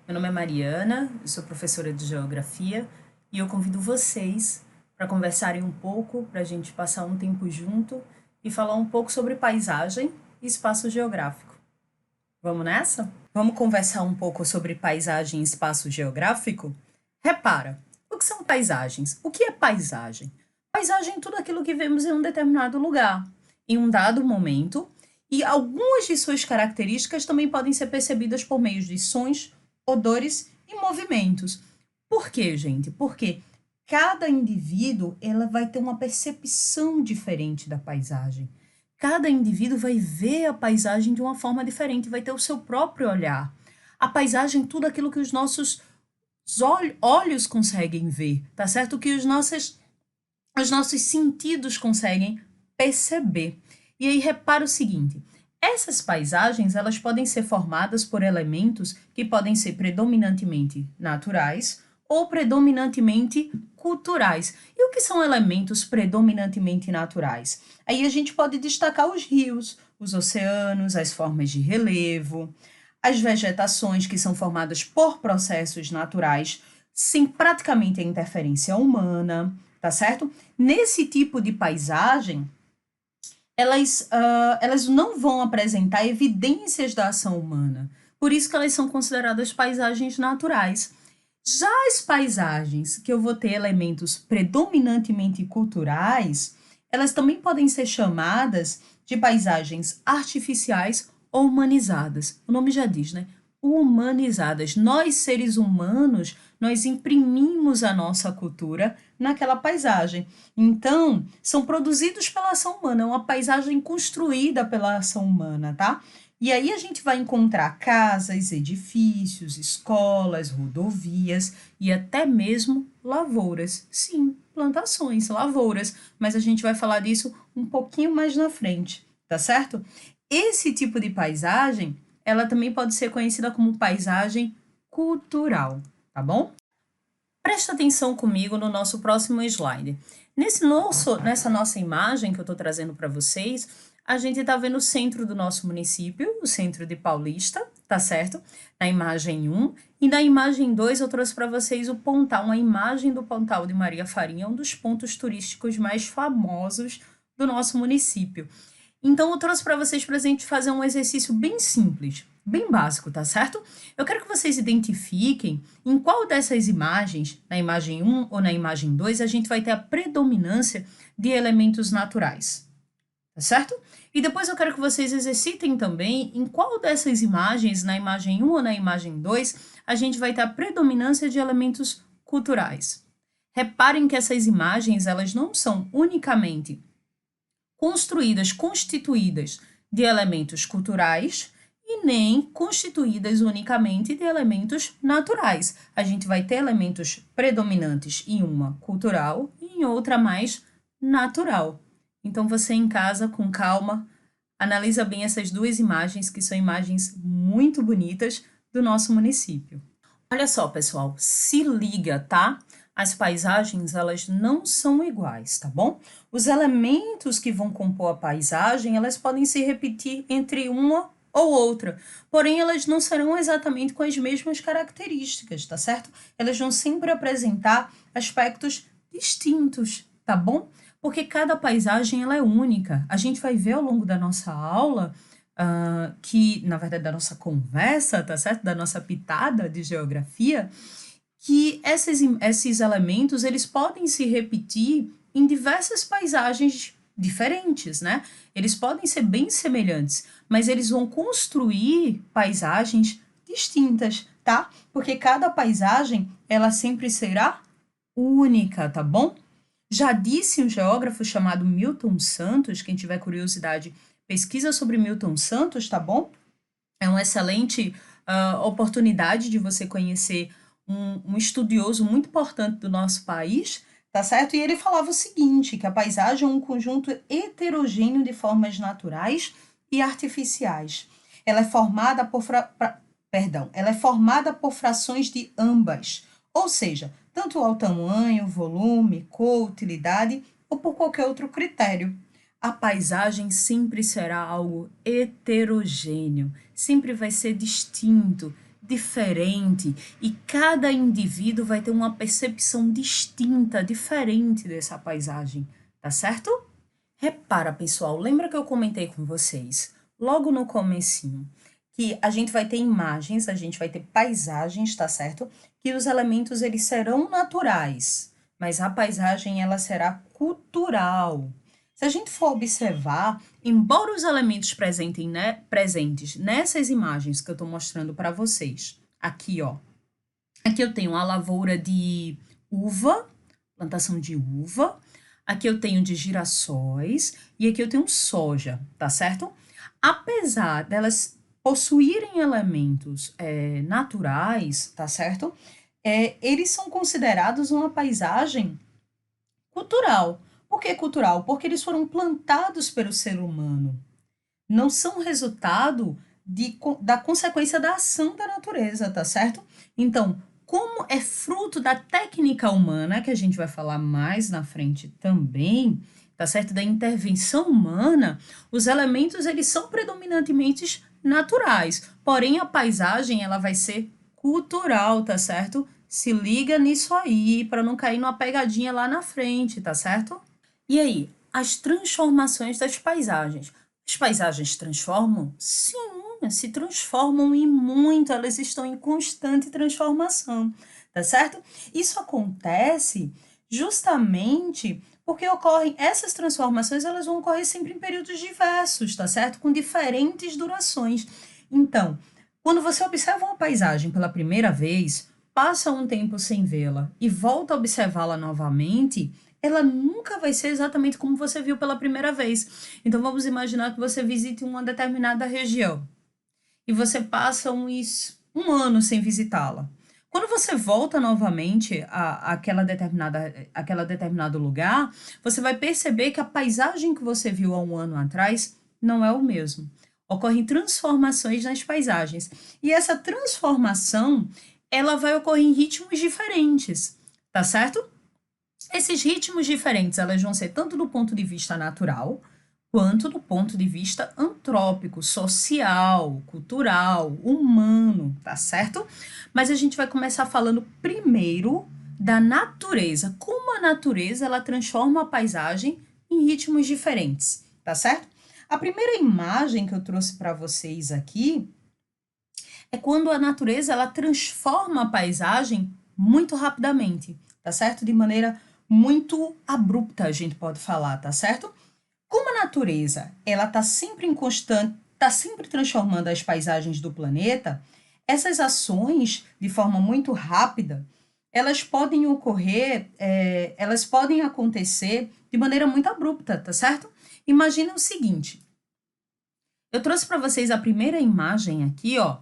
Meu nome é Mariana, eu sou professora de Geografia e eu convido vocês para conversarem um pouco, para a gente passar um tempo junto e falar um pouco sobre paisagem e espaço geográfico. Vamos nessa? Vamos conversar um pouco sobre paisagem e espaço geográfico? Repara, o que são paisagens? O que é paisagem? Paisagem é tudo aquilo que vemos em um determinado lugar, em um dado momento, e algumas de suas características também podem ser percebidas por meio de sons, odores e movimentos. Por quê, gente? Porque cada indivíduo ela vai ter uma percepção diferente da paisagem. Cada indivíduo vai ver a paisagem de uma forma diferente, vai ter o seu próprio olhar. A paisagem, tudo aquilo que os nossos olhos conseguem ver, tá certo? Que os nossos sentidos conseguem perceber. E aí repara o seguinte, essas paisagens, elas podem ser formadas por elementos que podem ser predominantemente naturais ou predominantemente culturais. E o que são elementos predominantemente naturais? Aí a gente pode destacar os rios, os oceanos, as formas de relevo, as vegetações que são formadas por processos naturais, sem praticamente a interferência humana, tá certo? Nesse tipo de paisagem, elas não vão apresentar evidências da ação humana. Por isso que elas são consideradas paisagens naturais. Já as paisagens que eu vou ter elementos predominantemente culturais, elas também podem ser chamadas de paisagens artificiais ou humanizadas. O nome já diz, né? Humanizadas. Nós, seres humanos, nós imprimimos a nossa cultura naquela paisagem. Então, são produzidos pela ação humana, é uma paisagem construída pela ação humana, tá? E aí a gente vai encontrar casas, edifícios, escolas, rodovias e até mesmo lavouras. Sim, plantações, lavouras, mas a gente vai falar disso um pouquinho mais na frente, tá certo? Esse tipo de paisagem, ela também pode ser conhecida como paisagem cultural, tá bom? Presta atenção comigo no nosso próximo slide. Nessa nossa imagem que eu estou trazendo para vocês, a gente está vendo o centro do nosso município, o centro de Paulista, tá certo? Na imagem 1. E na imagem 2 eu trouxe para vocês o Pontal, uma imagem do Pontal de Maria Farinha, um dos pontos turísticos mais famosos do nosso município. Então, eu trouxe para vocês para a gente fazer um exercício bem simples, bem básico, tá certo? Eu quero que vocês identifiquem em qual dessas imagens, na imagem 1 ou na imagem 2, a gente vai ter a predominância de elementos naturais, tá certo? E depois eu quero que vocês exercitem também em qual dessas imagens, na imagem 1 ou na imagem 2, a gente vai ter a predominância de elementos culturais. Reparem que essas imagens, elas não são unicamente constituídas de elementos culturais e nem constituídas unicamente de elementos naturais. A gente vai ter elementos predominantes em uma cultural e em outra mais natural. Então você em casa, com calma, analisa bem essas duas imagens, que são imagens muito bonitas do nosso município. Olha só, pessoal, se liga, tá? As paisagens, elas não são iguais, tá bom? Os elementos que vão compor a paisagem, elas podem se repetir entre uma ou outra, porém elas não serão exatamente com as mesmas características, tá certo? Elas vão sempre apresentar aspectos distintos, tá bom? Porque cada paisagem, ela é única. A gente vai ver ao longo da nossa aula que, na verdade, da nossa conversa, tá certo? Da nossa pitada de geografia, que esses elementos, eles podem se repetir em diversas paisagens diferentes, né? Eles podem ser bem semelhantes, mas eles vão construir paisagens distintas, tá? Porque cada paisagem, ela sempre será única, tá bom? Já disse um geógrafo chamado Milton Santos, quem tiver curiosidade, pesquisa sobre Milton Santos, tá bom? É uma excelente oportunidade de você conhecer um estudioso muito importante do nosso país, tá certo? E ele falava o seguinte, que a paisagem é um conjunto heterogêneo de formas naturais e artificiais. Ela é formada por, ela é formada por frações de ambas, ou seja, tanto ao tamanho, volume, cor, utilidade ou por qualquer outro critério. A paisagem sempre será algo heterogêneo, sempre vai ser distinto, diferente e cada indivíduo vai ter uma percepção distinta, diferente dessa paisagem, tá certo? Repara, pessoal, lembra que eu comentei com vocês, logo no comecinho, que a gente vai ter imagens, a gente vai ter paisagens, tá certo? Que os elementos, eles serão naturais, mas a paisagem, ela será cultural. Se a gente for observar, embora os elementos presentes nessas imagens que eu estou mostrando para vocês, aqui, ó, aqui eu tenho a lavoura de uva, plantação de uva, aqui eu tenho de girassóis e aqui eu tenho soja, tá certo? Apesar delas possuírem elementos naturais, tá certo? Eles são considerados uma paisagem cultural. Por que cultural? Porque eles foram plantados pelo ser humano. Não são resultado da consequência da ação da natureza, tá certo? Então, como é fruto da técnica humana, que a gente vai falar mais na frente também, tá certo? Da intervenção humana, os elementos, eles são predominantemente naturais. Porém, a paisagem, ela vai ser cultural, tá certo? Se liga nisso aí, para não cair numa pegadinha lá na frente, tá certo? E aí, as transformações das paisagens. As paisagens transformam? Sim, se transformam e muito, elas estão em constante transformação, tá certo? Isso acontece justamente porque ocorrem, essas transformações, elas vão ocorrer sempre em períodos diversos, tá certo? Com diferentes durações. Então, quando você observa uma paisagem pela primeira vez, passa um tempo sem vê-la e volta a observá-la novamente, ela nunca vai ser exatamente como você viu pela primeira vez. Então, vamos imaginar que você visite uma determinada região e você passa um ano sem visitá-la. Quando você volta novamente àquela aquela determinado lugar, você vai perceber que a paisagem que você viu há um ano atrás não é o mesmo. Ocorrem transformações nas paisagens. E essa transformação, ela vai ocorrer em ritmos diferentes, tá certo? Esses ritmos diferentes, elas vão ser tanto do ponto de vista natural, quanto do ponto de vista antrópico, social, cultural, humano, tá certo? Mas a gente vai começar falando primeiro da natureza. Como a natureza, ela transforma a paisagem em ritmos diferentes, tá certo? A primeira imagem que eu trouxe para vocês aqui é quando a natureza, ela transforma a paisagem muito rapidamente, tá certo? De maneira muito abrupta, a gente pode falar, tá certo? Como a natureza, ela está sempre em constante, está sempre transformando as paisagens do planeta, essas ações, de forma muito rápida, elas podem ocorrer, elas podem acontecer de maneira muito abrupta, tá certo? Imagina o seguinte, eu trouxe para vocês a primeira imagem aqui, ó.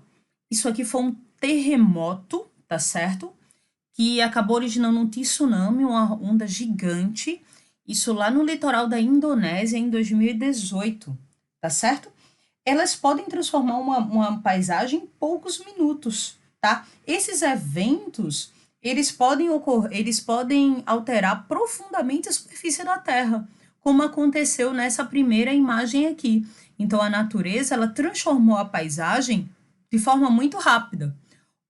Isso aqui foi um terremoto, tá certo? Que acabou originando um tsunami, uma onda gigante, isso lá no litoral da Indonésia em 2018, tá certo? Elas podem transformar uma paisagem em poucos minutos, tá? Esses eventos, eles podem alterar profundamente a superfície da Terra, como aconteceu nessa primeira imagem aqui. Então, a natureza, ela transformou a paisagem de forma muito rápida.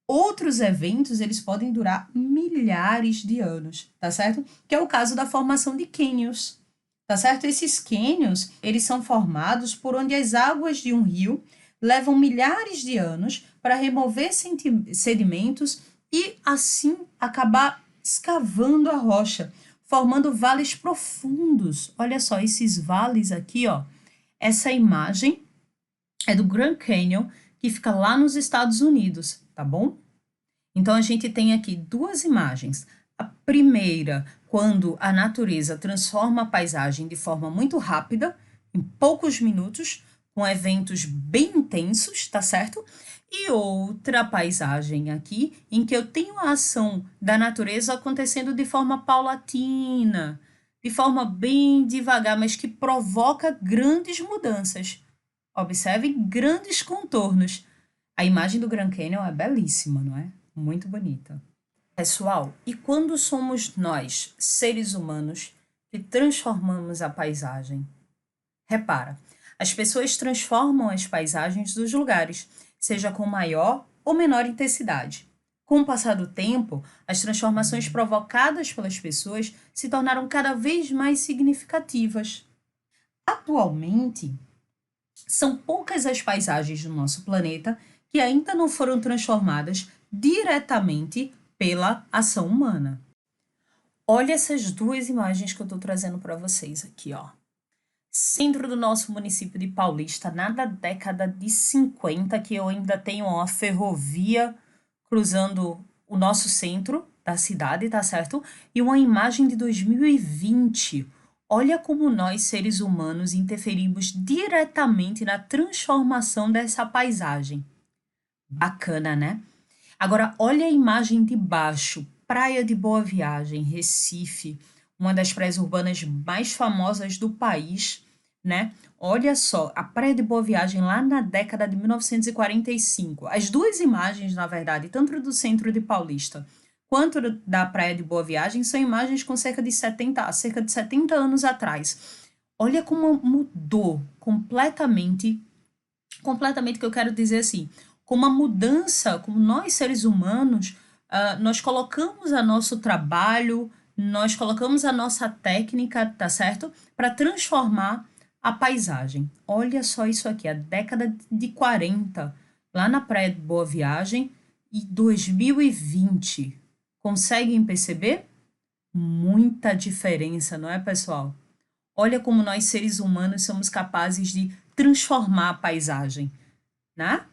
Outros eventos, eles podem durar milhares de anos, tá certo? Que é o caso da formação de cânions, tá certo? Esses cânions, eles são formados por onde as águas de um rio levam milhares de anos para remover sedimentos e, assim, acabar escavando a rocha, formando vales profundos. Olha só, esses vales aqui, ó. Essa imagem é do Grand Canyon, que fica lá nos Estados Unidos, tá bom? Então, a gente tem aqui duas imagens. A primeira, quando a natureza transforma a paisagem de forma muito rápida, em poucos minutos, com eventos bem intensos, tá certo? E outra paisagem aqui, em que eu tenho a ação da natureza acontecendo de forma paulatina, de forma bem devagar, mas que provoca grandes mudanças. Observem grandes contornos. A imagem do Grand Canyon é belíssima, não é? Muito bonita. Pessoal, e quando somos nós, seres humanos, que transformamos a paisagem? Repara, as pessoas transformam as paisagens dos lugares, seja com maior ou menor intensidade. Com o passar do tempo, as transformações provocadas pelas pessoas se tornaram cada vez mais significativas. Atualmente, são poucas as paisagens do nosso planeta que ainda não foram transformadas diretamente pela ação humana. Olha essas duas imagens que eu estou trazendo para vocês aqui, ó. Centro do nosso município de Paulista, na década de 50, que eu ainda tenho uma ferrovia cruzando o nosso centro da cidade, tá certo? E uma imagem de 2020. Olha como nós, seres humanos, interferimos diretamente na transformação dessa paisagem. Bacana, né? Agora, olha a imagem de baixo. Praia de Boa Viagem, Recife, uma das praias urbanas mais famosas do país, né? Olha só, a Praia de Boa Viagem lá na década de 1945. As duas imagens, na verdade, tanto do centro de Paulista quanto da Praia de Boa Viagem, são imagens com cerca de 70 anos atrás. Olha como mudou completamente, que eu quero dizer assim, com uma mudança, como nós seres humanos, nós colocamos a nosso trabalho, nós colocamos a nossa técnica, tá certo? Para transformar a paisagem. Olha só isso aqui, a década de 40, lá na Praia de Boa Viagem, e 2020. Conseguem perceber? Muita diferença, não é, pessoal? Olha como nós, seres humanos, somos capazes de transformar a paisagem, né?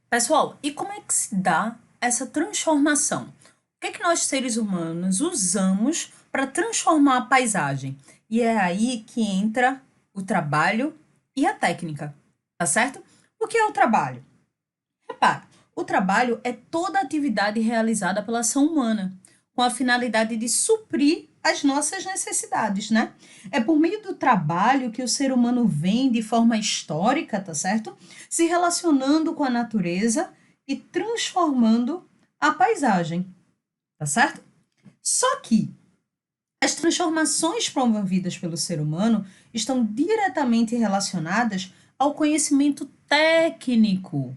Pessoal, e como é que se dá essa transformação? O que é que nós, seres humanos, usamos para transformar a paisagem? E é aí que entra o trabalho e a técnica, tá certo? O que é o trabalho? Repare, o trabalho é toda atividade realizada pela ação humana, com a finalidade de suprir as nossas necessidades, né? É por meio do trabalho que o ser humano vem de forma histórica, tá certo? Se relacionando com a natureza e transformando a paisagem, tá certo? Só que as transformações promovidas pelo ser humano estão diretamente relacionadas ao conhecimento técnico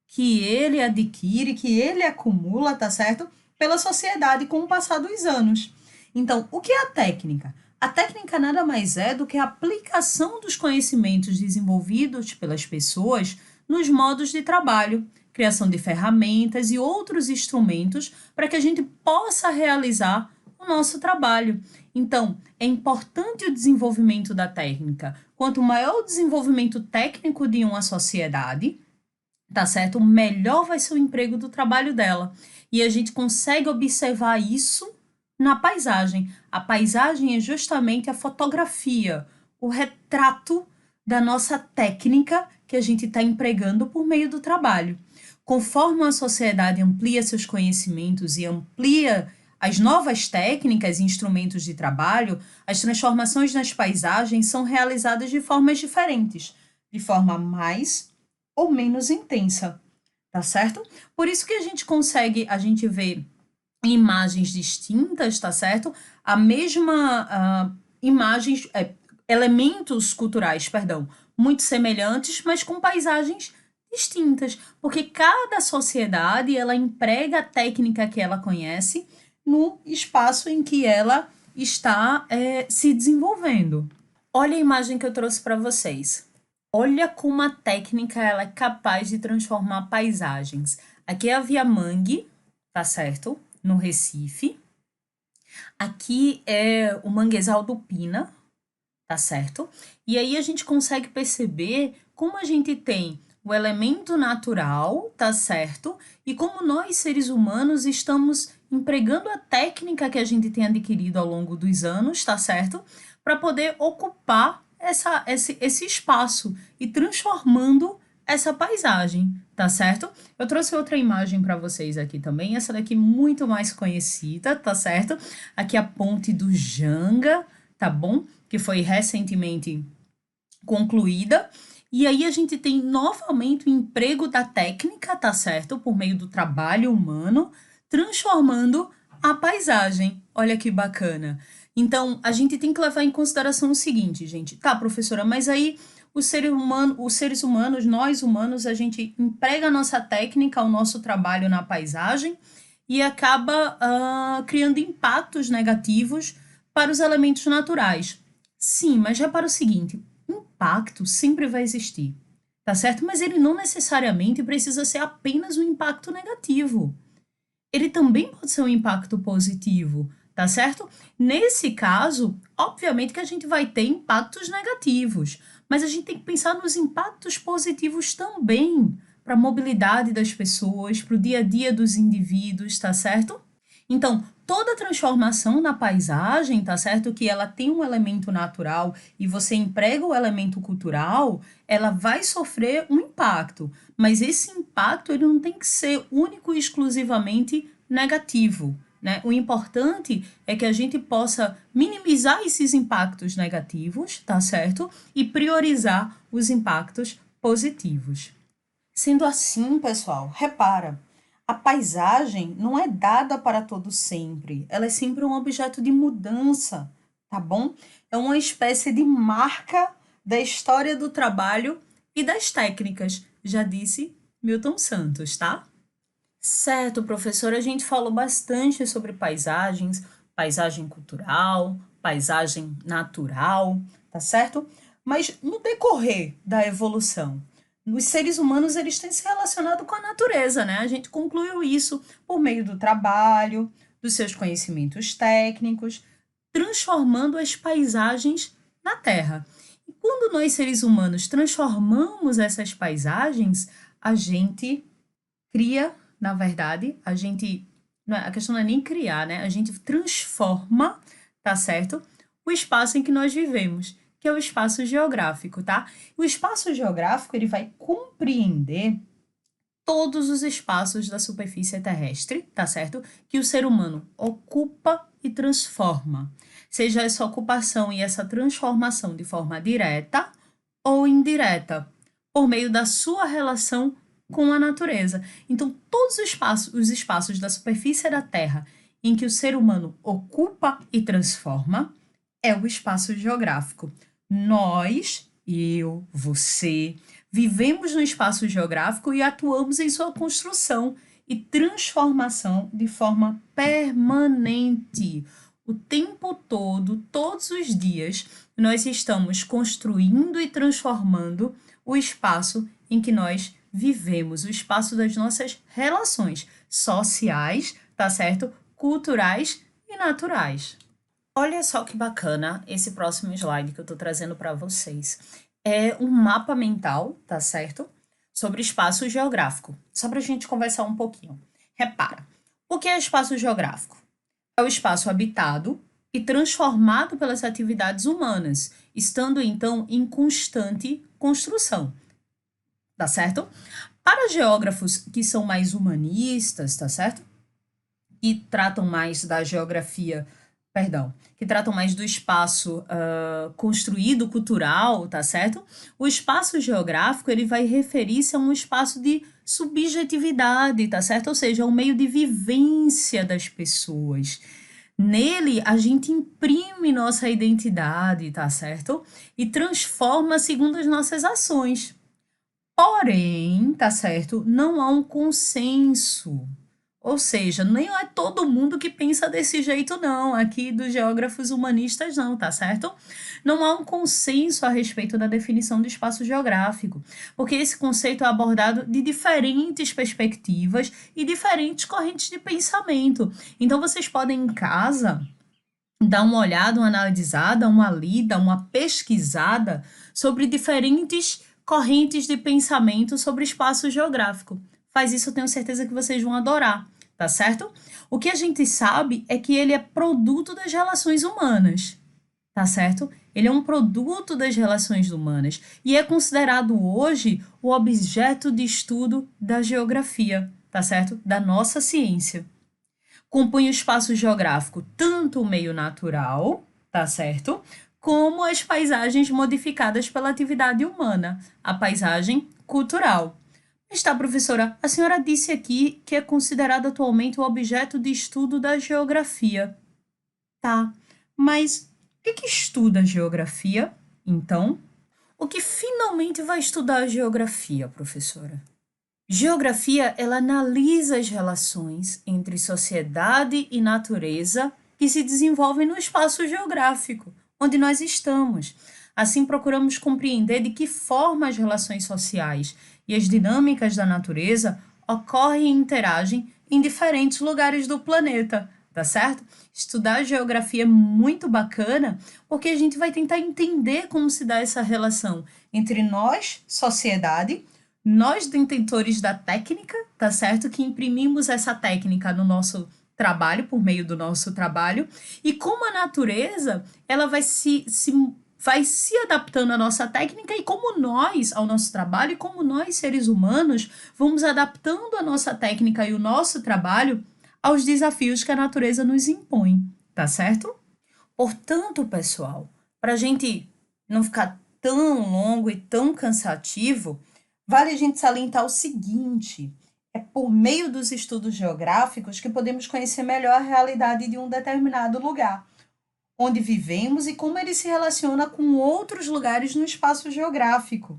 que ele adquire, que ele acumula, tá certo? Pela sociedade com o passar dos anos. Então, o que é a técnica? A técnica nada mais é do que a aplicação dos conhecimentos desenvolvidos pelas pessoas nos modos de trabalho, criação de ferramentas e outros instrumentos para que a gente possa realizar o nosso trabalho. Então, é importante o desenvolvimento da técnica. Quanto maior o desenvolvimento técnico de uma sociedade, tá certo? Melhor vai ser o emprego do trabalho dela. E a gente consegue observar isso na paisagem. A paisagem é justamente a fotografia, o retrato da nossa técnica que a gente está empregando por meio do trabalho. Conforme a sociedade amplia seus conhecimentos e amplia as novas técnicas e instrumentos de trabalho, as transformações nas paisagens são realizadas de formas diferentes, de forma mais ou menos intensa, tá certo? Por isso que a gente vê imagens distintas, tá certo? A mesma imagens, elementos culturais, perdão, muito semelhantes, mas com paisagens distintas, porque cada sociedade ela emprega a técnica que ela conhece no espaço em que ela está se desenvolvendo. Olha a imagem que eu trouxe para vocês. Olha como a técnica ela é capaz de transformar paisagens. Aqui é a Via Mangue, tá certo? No Recife. Aqui é o Manguezal do Pina, tá certo? E aí a gente consegue perceber como a gente tem o elemento natural, tá certo? E como nós, seres humanos, estamos empregando a técnica que a gente tem adquirido ao longo dos anos, tá certo? Para poder ocupar esse espaço e transformando essa paisagem, tá certo? Eu trouxe outra imagem para vocês aqui também, essa daqui muito mais conhecida, tá certo? Aqui a Ponte do Janga, tá bom? Que foi recentemente concluída. E aí a gente tem novamente o emprego da técnica, tá certo? Por meio do trabalho humano, transformando a paisagem. Olha que bacana. Então, a gente tem que levar em consideração o seguinte, gente. Tá, professora, mas aí Os seres humanos, nós humanos, a gente emprega a nossa técnica, o nosso trabalho na paisagem e acaba criando impactos negativos para os elementos naturais. Sim, mas repara o seguinte: impacto sempre vai existir, tá certo? Mas ele não necessariamente precisa ser apenas um impacto negativo. Ele também pode ser um impacto positivo, tá certo? Nesse caso, obviamente que a gente vai ter impactos negativos, mas a gente tem que pensar nos impactos positivos também para a mobilidade das pessoas, para o dia a dia dos indivíduos, tá certo? Então, toda transformação na paisagem, tá certo? Que ela tem um elemento natural e você emprega o elemento cultural, ela vai sofrer um impacto, mas esse impacto ele não tem que ser único e exclusivamente negativo, né? O importante é que a gente possa minimizar esses impactos negativos, tá certo? E priorizar os impactos positivos. Sendo assim, pessoal, repara, a paisagem não é dada para todo sempre, ela é sempre um objeto de mudança, tá bom? É uma espécie de marca da história do trabalho e das técnicas, já disse Milton Santos, tá? Certo, professor, a gente falou bastante sobre paisagens, paisagem cultural, paisagem natural, tá certo? Mas no decorrer da evolução, os seres humanos eles têm se relacionado com a natureza, né? A gente concluiu isso por meio do trabalho, dos seus conhecimentos técnicos, transformando as paisagens na Terra. E quando nós seres humanos transformamos essas paisagens, a gente cria, na verdade, a gente. A questão não é nem criar, né? A gente transforma, tá certo? O espaço em que nós vivemos, que é o espaço geográfico, tá? O espaço geográfico ele vai compreender todos os espaços da superfície terrestre, tá certo? Que o ser humano ocupa e transforma. Seja essa ocupação e essa transformação de forma direta ou indireta, por meio da sua relação com a natureza. Então, todos os espaços da superfície da Terra em que o ser humano ocupa e transforma é o espaço geográfico. Nós, eu, você, vivemos no espaço geográfico e atuamos em sua construção e transformação de forma permanente. O tempo todo, todos os dias, nós estamos construindo e transformando o espaço em que nós vivemos, o espaço das nossas relações sociais, tá certo? Culturais e naturais. Olha só que bacana esse próximo slide que eu estou trazendo para vocês. É um mapa mental, tá certo? Sobre espaço geográfico. Só para a gente conversar um pouquinho. Repara, o que é espaço geográfico? É o espaço habitado e transformado pelas atividades humanas, estando então em constante construção, tá certo? Para geógrafos que são mais humanistas, tá certo? E tratam mais da geografia, perdão, que tratam mais do espaço construído, cultural, tá certo? O espaço geográfico, ele vai referir-se a um espaço de subjetividade, tá certo? Ou seja, é um meio de vivência das pessoas. Nele, a gente imprime nossa identidade, tá certo? E transforma segundo as nossas ações. Porém, tá certo? Não há um consenso. Ou seja, nem é todo mundo que pensa desse jeito, não. Aqui dos geógrafos humanistas, não, tá certo? Não há um consenso a respeito da definição do espaço geográfico, porque esse conceito é abordado de diferentes perspectivas e diferentes correntes de pensamento. Então, vocês podem em casa dar uma olhada, uma analisada, uma lida, uma pesquisada sobre diferentes correntes de pensamento sobre espaço geográfico. Faz isso, eu tenho certeza que vocês vão adorar, tá certo? O que a gente sabe é que ele é produto das relações humanas, tá certo? Ele é um produto das relações humanas e é considerado hoje o objeto de estudo da geografia, tá certo? Da nossa ciência. Compõe o espaço geográfico tanto o meio natural, tá certo? Como as paisagens modificadas pela atividade humana, a paisagem cultural. Está, professora, a senhora disse aqui que é considerado atualmente o objeto de estudo da geografia. Tá, mas o que estuda a geografia, então? o que finalmente vai estudar a geografia, professora? Geografia, ela analisa as relações entre sociedade e natureza que se desenvolvem no espaço geográfico, onde nós estamos. Assim, procuramos compreender de que forma as relações sociais e as dinâmicas da natureza ocorrem e interagem em diferentes lugares do planeta, tá certo? Estudar geografia é muito bacana porque a gente vai tentar entender como se dá essa relação entre nós, sociedade, nós, detentores da técnica, tá certo? Que imprimimos essa técnica no nosso trabalho, por meio do nosso trabalho, e como a natureza, ela vai se adaptando à nossa técnica e como nós, ao nosso trabalho, e como nós, seres humanos, vamos adaptando a nossa técnica e o nosso trabalho aos desafios que a natureza nos impõe, tá certo? Portanto, pessoal, para a gente não ficar tão longo e tão cansativo, vale a gente salientar o seguinte: é por meio dos estudos geográficos que podemos conhecer melhor a realidade de um determinado lugar, onde vivemos e como ele se relaciona com outros lugares no espaço geográfico.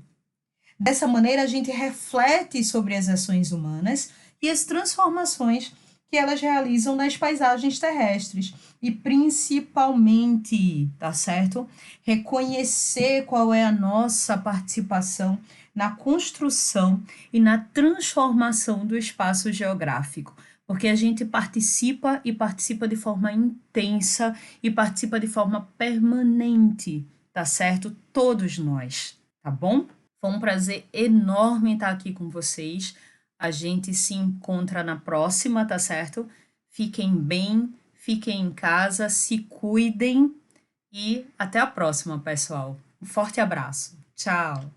Dessa maneira, a gente reflete sobre as ações humanas e as transformações que elas realizam nas paisagens terrestres e principalmente, tá certo? Reconhecer qual é a nossa participação na construção e na transformação do espaço geográfico, porque a gente participa e participa de forma intensa e participa de forma permanente, tá certo? Todos nós, tá bom? Foi um prazer enorme estar aqui com vocês. A gente se encontra na próxima, tá certo? Fiquem bem, fiquem em casa, se cuidem e até a próxima, pessoal. Um forte abraço. Tchau.